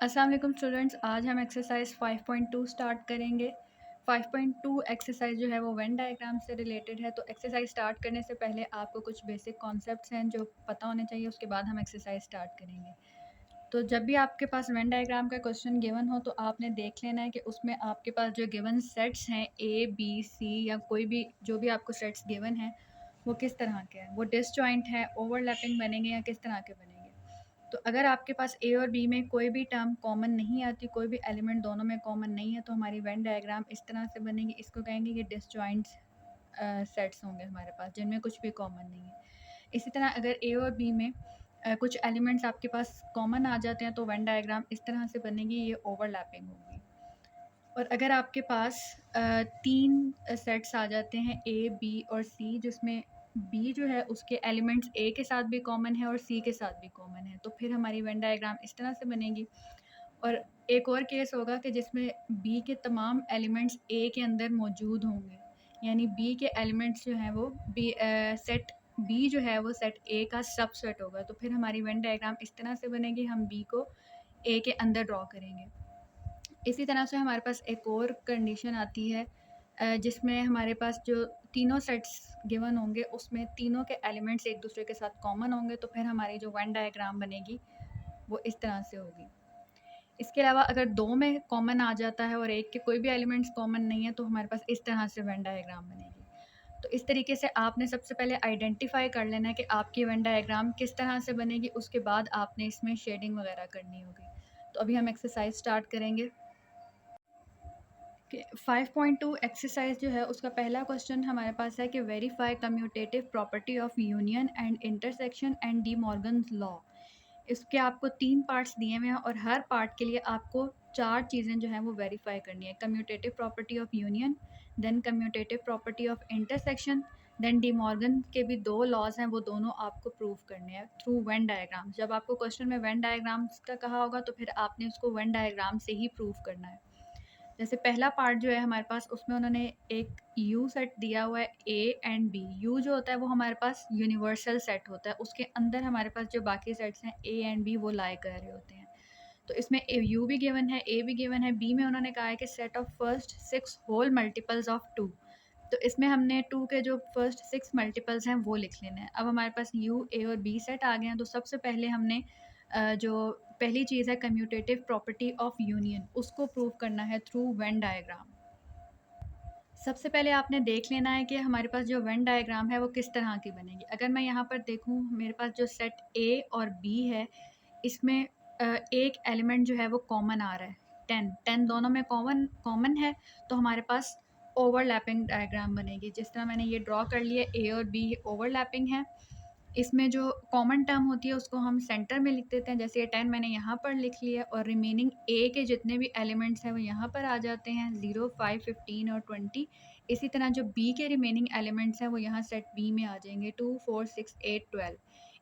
अस्सलाम वालेकुम स्टूडेंट्स, आज हम एक्सरसाइज 5.2 स्टार्ट करेंगे। 5.2 एक्सरसाइज जो है वो वेन डायग्राम से रिलेटेड है। तो एक्सरसाइज स्टार्ट करने से पहले आपको कुछ बेसिक कॉन्सेप्ट्स हैं जो पता होने चाहिए, उसके बाद हम एक्सरसाइज स्टार्ट करेंगे। तो जब भी आपके पास वेन डायग्राम का क्वेश्चन गिवन हो तो आपने देख लेना है कि उसमें आपके पास जो गिवन सेट्स हैं ए बी सी या कोई भी जो भी आपको सेट्स गिवन हैं वो किस तरह के हैं, वो डिसजॉइंट हैं, ओवरलैपिंग बनेंगे या किस तरह के बनेंगे। तो अगर आपके पास ए और बी में कोई भी टर्म कॉमन नहीं आती, कोई भी एलिमेंट दोनों में कॉमन नहीं है, तो हमारी वेन डायग्राम इस तरह से बनेगी। इसको कहेंगे कि डिसजॉइंट सेट्स होंगे हमारे पास जिनमें कुछ भी कॉमन नहीं है। इसी तरह अगर ए और बी में कुछ एलिमेंट्स आपके पास कॉमन आ जाते हैं तो वेन डायग्राम इस तरह से बनेगी, ये ओवरलैपिंग होगी। और अगर आपके पास तीन सेट्स आ जाते हैं ए बी और सी, जिसमें बी जो है उसके एलिमेंट्स ए के साथ भी कॉमन है और सी के साथ भी कॉमन है, तो फिर हमारी वेन डायग्राम इस तरह से बनेगी। और एक और केस होगा कि जिसमें बी के तमाम एलिमेंट्स ए के अंदर मौजूद होंगे, यानी बी के एलिमेंट्स जो हैं वो बी सेट बी जो है वो सेट ए का सबसेट होगा। तो फिर हमारी वेन डायग्राम इस तरह से बनेगी, हम बी को ए के अंदर ड्रॉ करेंगे। इसी तरह से हमारे पास एक और कंडीशन आती है जिसमें हमारे पास जो तीनों सेट्स गिवन होंगे उसमें तीनों के एलिमेंट्स एक दूसरे के साथ कॉमन होंगे, तो फिर हमारी जो वेन डायग्राम बनेगी वो इस तरह से होगी। इसके अलावा अगर दो में कॉमन आ जाता है और एक के कोई भी एलिमेंट्स कॉमन नहीं है तो हमारे पास इस तरह से वेन डायग्राम बनेगी। तो इस तरीके से आपने सबसे पहले आइडेंटिफाई कर लेना है कि आपकी वेन डायग्राम किस तरह से बनेगी, उसके बाद आपने इसमें शेडिंग वगैरह करनी होगी। तो अभी हम एक्सरसाइज स्टार्ट करेंगे। 5.2 एक्सरसाइज जो है उसका पहला क्वेश्चन हमारे पास है कि verify commutative property of union and intersection and D Morgan's law. इसके आपको 3 पार्ट्स दिए हुए हैं और हर पार्ट के लिए आपको 4 चीज़ें जो हैं वो वेरीफाई करनी है। Commutative property of union, then commutative property of intersection, then De Morgan के भी 2 लॉज हैं, वो दोनों आपको प्रूव करने हैं थ्रू वेन डायग्राम। जब आपको क्वेश्चन में वेन डायग्राम्स का कहा होगा तो फिर आपने उसको वेन डायग्राम से ही प्रूव करना है। जैसे पहला पार्ट जो है हमारे पास, उसमें उन्होंने एक यू सेट दिया हुआ है ए एंड बी। यू जो होता है वो हमारे पास यूनिवर्सल सेट होता है, उसके अंदर हमारे पास जो बाकी सेट्स हैं ए एंड बी वो लाई कर रहे होते हैं। तो इसमें यू भी गिवन है, ए भी गिवन है, बी में उन्होंने कहा है कि set of first 6 whole multiples of 2। तो इसमें हमने 2 के जो फर्स्ट 6 मल्टीपल्स हैं वो लिख लेने हैं। अब हमारे पास यू ए और बी सेट आ गए हैं, तो सबसे पहले हमने जो पहली चीज़ है कम्यूटेटिव प्रॉपर्टी ऑफ यूनियन, उसको प्रूव करना है थ्रू वेन डायग्राम। सबसे पहले आपने देख लेना है कि हमारे पास जो वेन डायग्राम है वो किस तरह की बनेगी। अगर मैं यहाँ पर देखूँ, मेरे पास जो सेट ए और बी है इसमें एक एलिमेंट जो है वो कॉमन आ रहा है, 10 दोनों में कॉमन कॉमन है, तो हमारे पास ओवरलैपिंग डायग्राम बनेगी। जिस तरह मैंने ये ड्रॉ कर लिया, ए और बी ओवरलैपिंग है। इसमें जो कॉमन टर्म होती है उसको हम सेंटर में लिख देते हैं, जैसे ये 10 मैंने यहाँ पर लिख लिया और रिमेनिंग ए के जितने भी एलिमेंट्स हैं वो यहाँ पर आ जाते हैं, 0 5 15 और 20। इसी तरह जो बी के रिमेनिंग एलिमेंट्स हैं वो यहाँ सेट बी में आ जाएंगे, 2 4 6 8 12।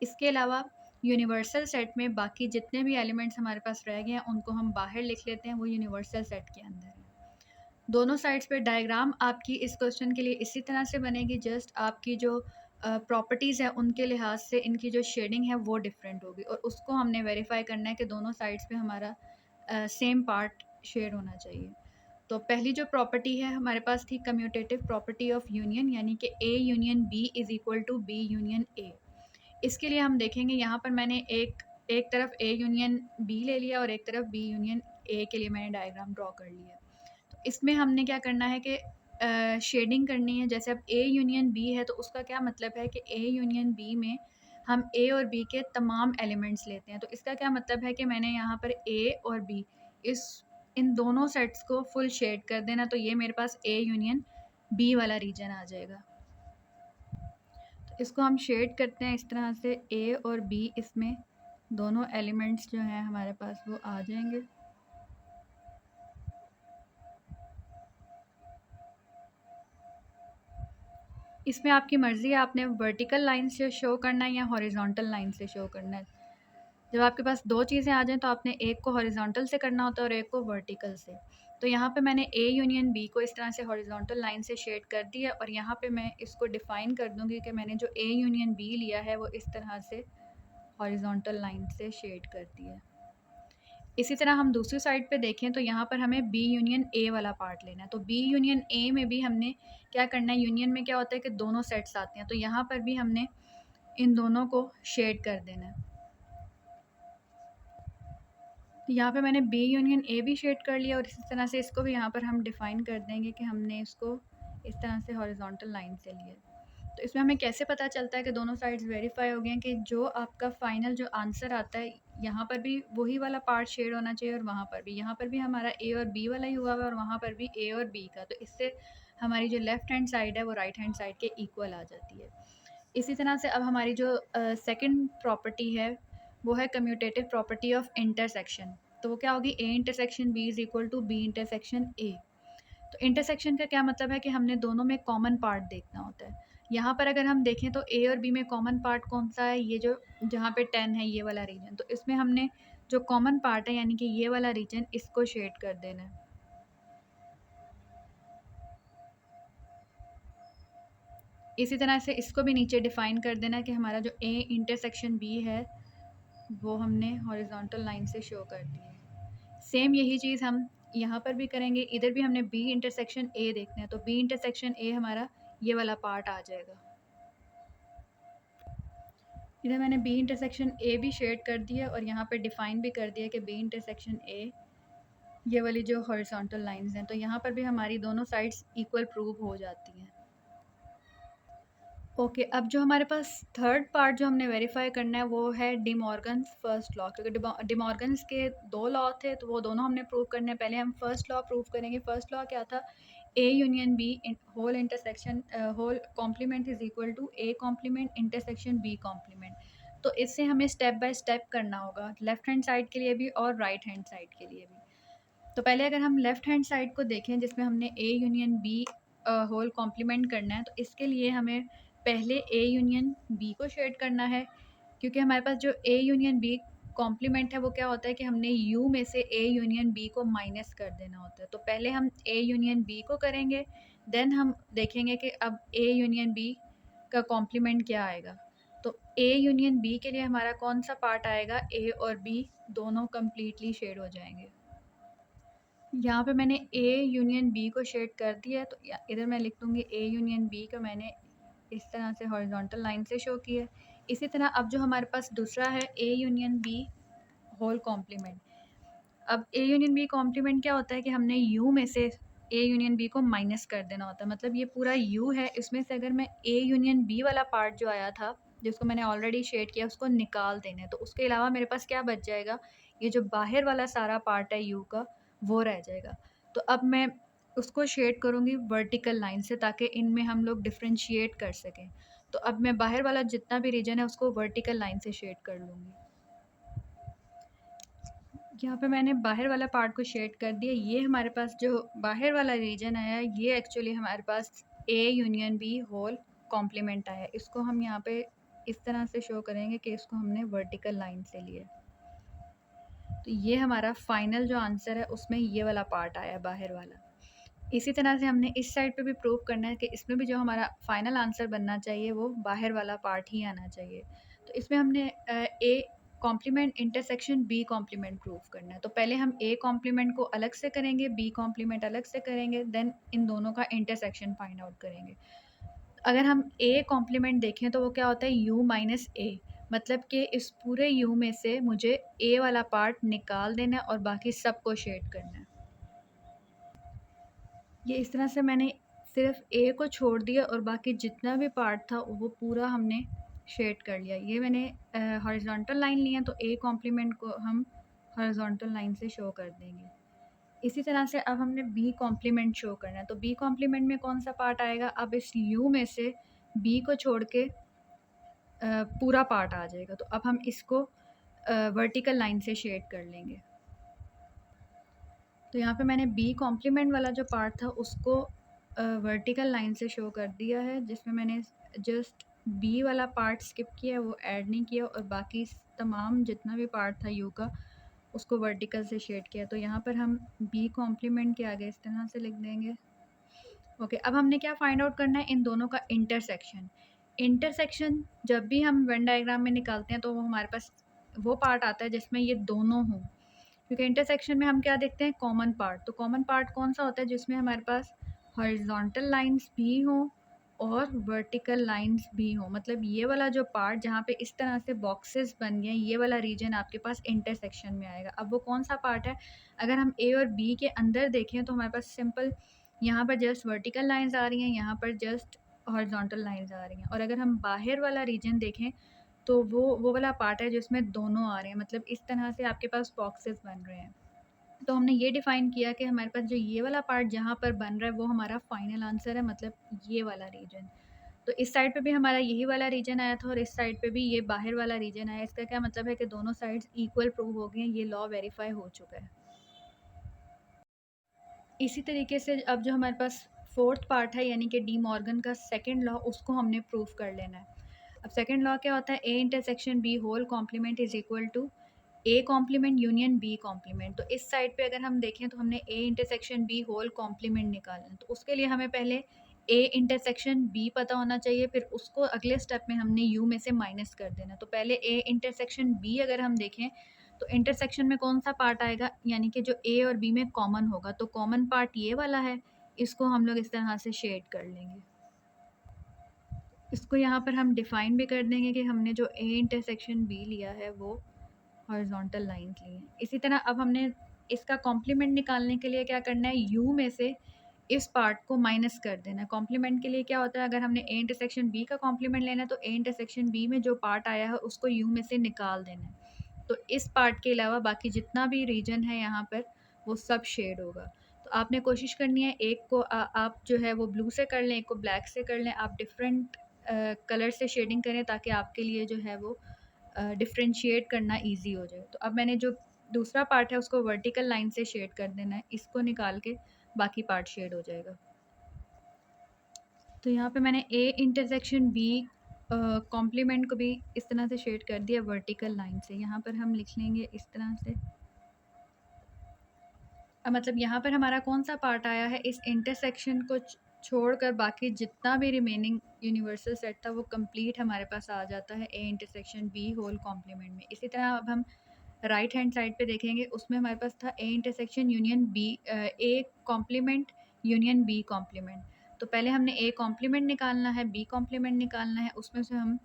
इसके अलावा यूनिवर्सल सेट में बाकी जितने भी एलिमेंट्स हमारे पास रह गए हैं उनको हम बाहर लिख लेते हैं, वो यूनिवर्सल सेट के अंदर है। दोनों साइड्स पे डायग्राम आपकी इस क्वेश्चन के लिए इसी तरह से बनेगी, जस्ट आपकी जो प्रॉपर्टीज़ है उनके लिहाज से इनकी जो शेडिंग है वो डिफरेंट होगी, और उसको हमने वेरीफाई करना है कि दोनों साइड्स पे हमारा सेम पार्ट शेड होना चाहिए। तो पहली जो प्रॉपर्टी है हमारे पास थी कम्यूटेटिव प्रॉपर्टी ऑफ यूनियन, यानी कि A union B is equal to B union A. इसके लिए हम देखेंगे, यहाँ पर मैंने एक एक तरफ ए यूनियन बी ले लिया और एक तरफ बी यूनियन ए के लिए मैंने डायग्राम ड्रॉ कर लिया। तो इसमें हमने क्या करना है कि शेडिंग करनी है। जैसे अब ए यूनियन बी है तो उसका क्या मतलब है कि ए यूनियन बी में हम ए और बी के तमाम एलिमेंट्स लेते हैं। तो इसका क्या मतलब है कि मैंने यहाँ पर ए और बी इस इन दोनों सेट्स को फुल शेड कर देना, तो ये मेरे पास ए यूनियन बी वाला रीजन आ जाएगा। तो इसको हम शेड करते हैं इस तरह से, ए और बी इसमें दोनों एलिमेंट्स जो हैं हमारे पास वो आ जाएंगे। इसमें आपकी मर्ज़ी है, आपने वर्टिकल लाइन से शो करना है या हॉरिजॉन्टल लाइन से शो करना है। जब आपके पास 2 चीज़ें आ जाएँ तो आपने एक को हॉरिजॉन्टल से करना होता है और एक को वर्टिकल से। तो यहाँ पे मैंने ए यूनियन बी को इस तरह से हॉरिजॉन्टल लाइन से शेड कर दिया, और यहाँ पे मैं इसको डिफ़ाइन कर दूँगी कि मैंने जो ए यूनियन बी लिया है वो इस तरह से हॉरिजॉन्टल लाइन से शेड कर दिया। इसी तरह हम दूसरी साइड पे देखें तो यहाँ पर हमें बी यूनियन ए वाला पार्ट लेना है। तो बी यूनियन ए में भी हमने क्या करना है, यूनियन में क्या होता है कि दोनों सेट्स आते हैं, तो यहाँ पर भी हमने इन दोनों को शेड कर देना है। तो यहाँ पे मैंने बी यूनियन ए भी शेड कर लिया और इसी तरह से इसको भी यहाँ पर हम डिफ़ाइन कर देंगे कि हमने इसको इस तरह से हॉरिजॉन्टल लाइन से लिया। तो इसमें हमें कैसे पता चलता है कि दोनों साइड्स वेरीफाई हो गए हैं, कि जो आपका फाइनल जो आंसर आता है यहाँ पर भी वही वाला पार्ट शेड होना चाहिए और वहाँ पर भी, यहाँ पर भी हमारा ए और बी वाला ही हुआ हुआ है और वहाँ पर भी ए और बी का। तो इससे हमारी जो लेफ़्ट हैंड साइड है वो राइट हैंड साइड के इक्वल आ जाती है। इसी तरह से अब हमारी जो सेकंड प्रॉपर्टी है वो है कम्यूटेटिव प्रॉपर्टी ऑफ इंटरसेक्शन। तो वो क्या होगी, A intersection B is equal to B intersection A. तो इंटरसेक्शन का क्या मतलब है कि हमने दोनों में कॉमन पार्ट देखना होता है। यहाँ पर अगर हम देखें तो ए और बी में कॉमन पार्ट कौन सा है, ये जो जहाँ पे 10 है ये वाला रीजन। तो इसमें हमने जो कॉमन पार्ट है यानी कि ये वाला रीजन, इसको शेड कर देना है। इसी तरह से इसको भी नीचे डिफाइन कर देना है कि हमारा जो ए इंटरसेक्शन बी है वो हमने हॉरिजॉन्टल लाइन से शो कर दी है। सेम यही चीज़ हम यहाँ पर भी करेंगे। इधर भी हमने बी इंटरसेक्शन ए देखना है, तो बी इंटरसेक्शन ए हमारा ये वाला पार्ट आ जाएगा। इधर मैंने बी इंटरसेक्शन ए भी शेड कर दिया और यहाँ पर डिफ़ाइन भी कर दिया कि बी इंटरसेक्शन ए ये वाली जो हॉरिजॉन्टल लाइंस हैं, तो यहाँ पर भी हमारी दोनों साइड्स इक्वल प्रूव हो जाती हैं। ओके, अब जो हमारे पास थर्ड पार्ट जो हमने वेरीफाई करना है वो है डी मॉर्गन्स फर्स्ट लॉ, क्योंकि डी मॉर्गन्स के दो लॉ थे तो वो दोनों हमने प्रूव करने हैं। पहले हम फर्स्ट लॉ प्रूव करेंगे। फर्स्ट लॉ क्या था, A union B whole intersection whole complement is equal to A complement intersection B complement. तो इससे हमें स्टेप बाय स्टेप करना होगा, लेफ्ट हैंड साइड के लिए भी और राइट हैंड साइड के लिए भी। तो पहले अगर हम लेफ़्ट हैंड साइड को देखें जिसमें हमने A union B whole complement करना है, तो इसके लिए हमें पहले ए यूनियन बी को शेड करना है, क्योंकि हमारे पास जो ए यूनियन बी कॉम्प्लीमेंट है वो क्या होता है कि हमने यू में से ए यूनियन बी को माइनस कर देना होता है। तो पहले हम ए यूनियन बी को करेंगे, देन हम देखेंगे कि अब ए यूनियन बी का कॉम्प्लीमेंट क्या आएगा। तो ए यूनियन बी के लिए हमारा कौन सा पार्ट आएगा, ए और बी दोनों कम्प्लीटली शेड हो जाएंगे। यहाँ पे मैंने ए यूनियन बी को शेड कर दिया है, तो इधर मैं लिख दूँगी ए यूनियन बी को मैंने इस तरह से हॉरिजॉन्टल लाइन से शो किया है। इसी तरह अब जो हमारे पास दूसरा है A union B whole complement. अब ए यूनियन बी कॉम्प्लीमेंट क्या होता है कि हमने यू में से ए यूनियन बी को माइनस कर देना होता है। मतलब ये पूरा यू है, इसमें से अगर मैं ए यूनियन बी वाला पार्ट जो आया था जिसको मैंने ऑलरेडी शेड किया उसको निकाल देना है, तो उसके अलावा मेरे पास क्या बच जाएगा, ये जो बाहर वाला सारा पार्ट है यू का वो रह जाएगा। तो अब मैं उसको शेड करूँगी वर्टिकल लाइन से ताकि इनमें हम लोग डिफ्रेंशिएट कर सकें। तो अब मैं बाहर वाला जितना भी रीजन है उसको वर्टिकल लाइन से शेड कर लूँगी। यहाँ पे मैंने बाहर वाला पार्ट को शेड कर दिया। ये हमारे पास जो बाहर वाला रीजन आया ये एक्चुअली हमारे पास A union B whole complement आया। इसको हम यहाँ पे इस तरह से शो करेंगे कि इसको हमने वर्टिकल लाइन से लिया। तो ये हमारा फाइनल जो आंसर है उसमें ये वाला पार्ट आया बाहर वाला। इसी तरह से हमने इस साइड पे भी प्रूव करना है कि इसमें भी जो हमारा फाइनल आंसर बनना चाहिए वो बाहर वाला पार्ट ही आना चाहिए। तो इसमें हमने A complement intersection B complement prove करना है। तो पहले हम ए कॉम्प्लीमेंट को अलग से करेंगे, बी कॉम्प्लीमेंट अलग से करेंगे, देन इन दोनों का इंटरसेक्शन फाइंड आउट करेंगे। अगर हम ए कॉम्प्लीमेंट देखें तो वो क्या होता है, यू माइनस ए। मतलब कि इस पूरे यू में से मुझे ए वाला पार्ट निकाल देना है और बाकी सबको शेड करना है। ये इस तरह से मैंने सिर्फ ए को छोड़ दिया और बाकी जितना भी पार्ट था वो पूरा हमने शेड कर लिया। ये मैंने हॉरिजॉन्टल लाइन लिया तो ए कॉम्प्लीमेंट को हम हॉरिजॉन्टल लाइन से शो कर देंगे। इसी तरह से अब हमने बी कॉम्प्लीमेंट शो करना है। तो बी कॉम्प्लीमेंट में कौन सा पार्ट आएगा, अब इस यू में से बी को छोड़ के पूरा पार्ट आ जाएगा। तो अब हम इसको वर्टिकल लाइन से शेड कर लेंगे। तो यहाँ पे मैंने बी कॉम्प्लीमेंट वाला जो पार्ट था उसको वर्टिकल लाइन से शो कर दिया है, जिसमें मैंने जस्ट बी वाला पार्ट स्किप किया, वो ऐड नहीं किया और बाकी तमाम जितना भी पार्ट था यू का उसको वर्टिकल से शेड किया। तो यहाँ पर हम बी कॉम्प्लीमेंट के आगे इस तरह से लिख देंगे। ओके, अब हमने क्या फाइंड आउट करना है, इन दोनों का इंटरसेक्शन। इंटरसेक्शन जब भी हम वेन डायग्राम में निकालते हैं तो वो हमारे पास वो पार्ट आता है जिसमें ये दोनों हों। क्योंकि इंटरसेक्शन में हम क्या देखते हैं, कॉमन पार्ट। तो कॉमन पार्ट कौन सा होता है, जिसमें हमारे पास हॉरिजॉन्टल लाइंस भी हों और वर्टिकल लाइंस भी हों। मतलब ये वाला जो पार्ट जहाँ पे इस तरह से बॉक्सेस बन गए, ये वाला रीजन आपके पास इंटरसेक्शन में आएगा। अब वो कौन सा पार्ट है, अगर हम ए और बी के अंदर देखें तो हमारे पास सिंपल यहाँ पर जस्ट वर्टिकल लाइंस आ रही हैं, यहाँ पर जस्ट हॉरिजॉन्टल लाइंस आ रही हैं। और अगर हम बाहर वाला रीजन देखें तो वो वाला पार्ट है जिसमें दोनों आ रहे हैं, मतलब इस तरह से आपके पास बॉक्सेस बन रहे हैं। तो हमने ये डिफ़ाइन किया कि हमारे पास जो ये वाला पार्ट जहाँ पर बन रहा है वो हमारा फाइनल आंसर है, मतलब ये वाला रीजन। तो इस साइड पे भी हमारा यही वाला रीजन आया था और इस साइड पे भी ये बाहर वाला रीजन आया। इसका क्या मतलब है कि दोनों साइड्स इक्वल प्रूव हो गए हैं, ये लॉ वेरीफाई हो चुका है। इसी तरीके से अब जो हमारे पास फोर्थ पार्ट है, यानी कि डी मॉर्गन का सेकंड लॉ, उसको हमने प्रूव कर लेना है। अब सेकंड लॉ क्या होता है, A intersection B whole complement is equal to A complement union B complement. तो इस साइड पे अगर हम देखें तो हमने A intersection B whole complement निकालना है। तो उसके लिए हमें पहले ए इंटरसेक्शन बी पता होना चाहिए, फिर उसको अगले स्टेप में हमने यू में से माइनस कर देना। तो पहले ए इंटरसेक्शन बी अगर हम देखें तो इंटरसेक्शन में कौन सा पार्ट आएगा, यानी कि जो ए और बी में कॉमन होगा। तो कॉमन पार्ट ये वाला है, इसको हम लोग इस तरह से शेड कर लेंगे। इसको यहाँ पर हम डिफ़ाइन भी कर देंगे कि हमने जो ए इंटरसेक्शन बी लिया है वो हॉरिजॉन्टल लाइंस ली है। इसी तरह अब हमने इसका कॉम्प्लीमेंट निकालने के लिए क्या करना है, यू में से इस पार्ट को माइनस कर देना है। कॉम्प्लीमेंट के लिए क्या होता है, अगर हमने ए इंटरसेक्शन बी का कॉम्प्लीमेंट लेना है तो ए इंटरसेक्शन बी में जो पार्ट आया है उसको यू में से निकाल देना है। तो इस पार्ट के अलावा बाकी जितना भी रीजन है यहाँ पर वो सब शेड होगा। तो आपने कोशिश करनी है, एक को आप जो है वो ब्लू से कर लें, एक को ब्लैक से कर लें। आप डिफरेंट कलर से शेडिंग करें ताकि आपके लिए जो है वो डिफरेंशिएट करना इजी हो जाए। तो अब मैंने जो दूसरा पार्ट है उसको वर्टिकल लाइन से शेड कर देना है, इसको निकाल के बाकी पार्ट शेड हो जाएगा। तो यहाँ पे मैंने ए इंटरसेक्शन बी कॉम्प्लीमेंट को भी इस तरह से शेड कर दिया वर्टिकल लाइन से। यहाँ पर हम लिख लेंगे इस तरह से। मतलब यहाँ पर हमारा कौन सा पार्ट आया है, इस इंटरसेक्शन को छोड़कर बाकी जितना भी रिमेनिंग यूनिवर्सल सेट था वो कंप्लीट हमारे पास आ जाता है A intersection B whole complement में। इसी तरह अब हम राइट हैंड साइड पे देखेंगे, उसमें हमारे पास था A intersection union B, A complement union B complement. तो पहले हमने ए कॉम्प्लीमेंट निकालना है, बी कॉम्प्लीमेंट निकालना है, उसमें से हम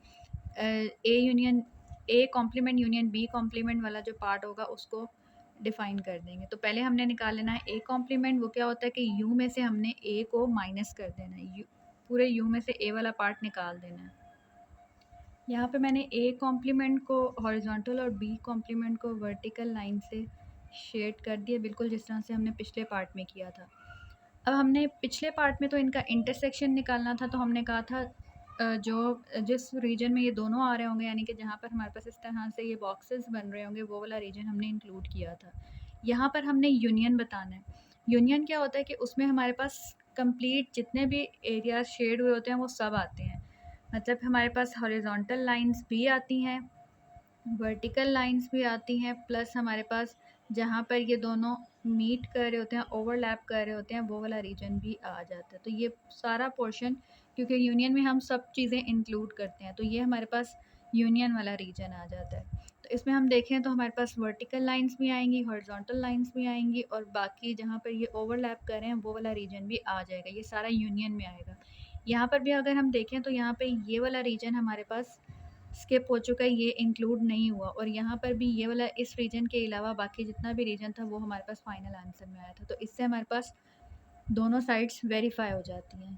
A complement union B complement वाला जो पार्ट होगा उसको डिफाइन कर देंगे। तो पहले हमने निकाल लेना है ए कॉम्प्लीमेंट। वो क्या होता है कि यू में से हमने ए को माइनस कर देना है, यू पूरे यू में से ए वाला पार्ट निकाल देना है। यहाँ पे मैंने ए कॉम्प्लीमेंट को हॉरिजॉन्टल और बी कॉम्प्लीमेंट को वर्टिकल लाइन से शेड कर दिया, बिल्कुल जिस तरह से हमने पिछले पार्ट में किया था। अब हमने पिछले पार्ट में तो इनका इंटरसेक्शन निकालना था, तो हमने कहा था जो जिस रीजन में ये दोनों आ रहे होंगे, यानी कि जहाँ पर हमारे पास इस तरह से ये बॉक्सेस बन रहे होंगे, वो वाला रीजन हमने इंक्लूड किया था। यहाँ पर हमने यूनियन बताना है। यूनियन क्या होता है कि उसमें हमारे पास कंप्लीट जितने भी एरियाज शेड हुए होते हैं वो सब आते हैं। मतलब हमारे पास हॉरिजॉन्टल लाइंस भी आती हैं, वर्टिकल लाइंस भी आती हैं, प्लस हमारे पास जहाँ पर ये दोनों मीट कर रहे होते हैं, ओवरलैप कर रहे होते हैं, वो वाला रीजन भी आ जाता है। तो ये सारा पोर्शन, क्योंकि यूनियन में हम सब चीज़ें इंक्लूड करते हैं, तो ये हमारे पास यूनियन वाला रीजन आ जाता है। तो इसमें हम देखें तो हमारे पास वर्टिकल लाइंस भी आएंगी, हॉरिजॉन्टल लाइंस भी आएंगी, और बाकी जहाँ पर ये ओवरलैप कर रहे हैं वो वाला रीजन भी आ जाएगा। ये सारा यूनियन में आएगा। यहाँ पर भी अगर हम देखें तो यहाँ पे ये वाला रीजन हमारे पास स्किप हो चुका है, ये इंक्लूड नहीं हुआ। और यहाँ पर भी ये वाला, इस रीजन के अलावा बाकी जितना भी रीजन था वो हमारे पास फाइनल आंसर में आया था। तो इससे हमारे पास दोनों साइड्स वेरीफाई हो जाती हैं।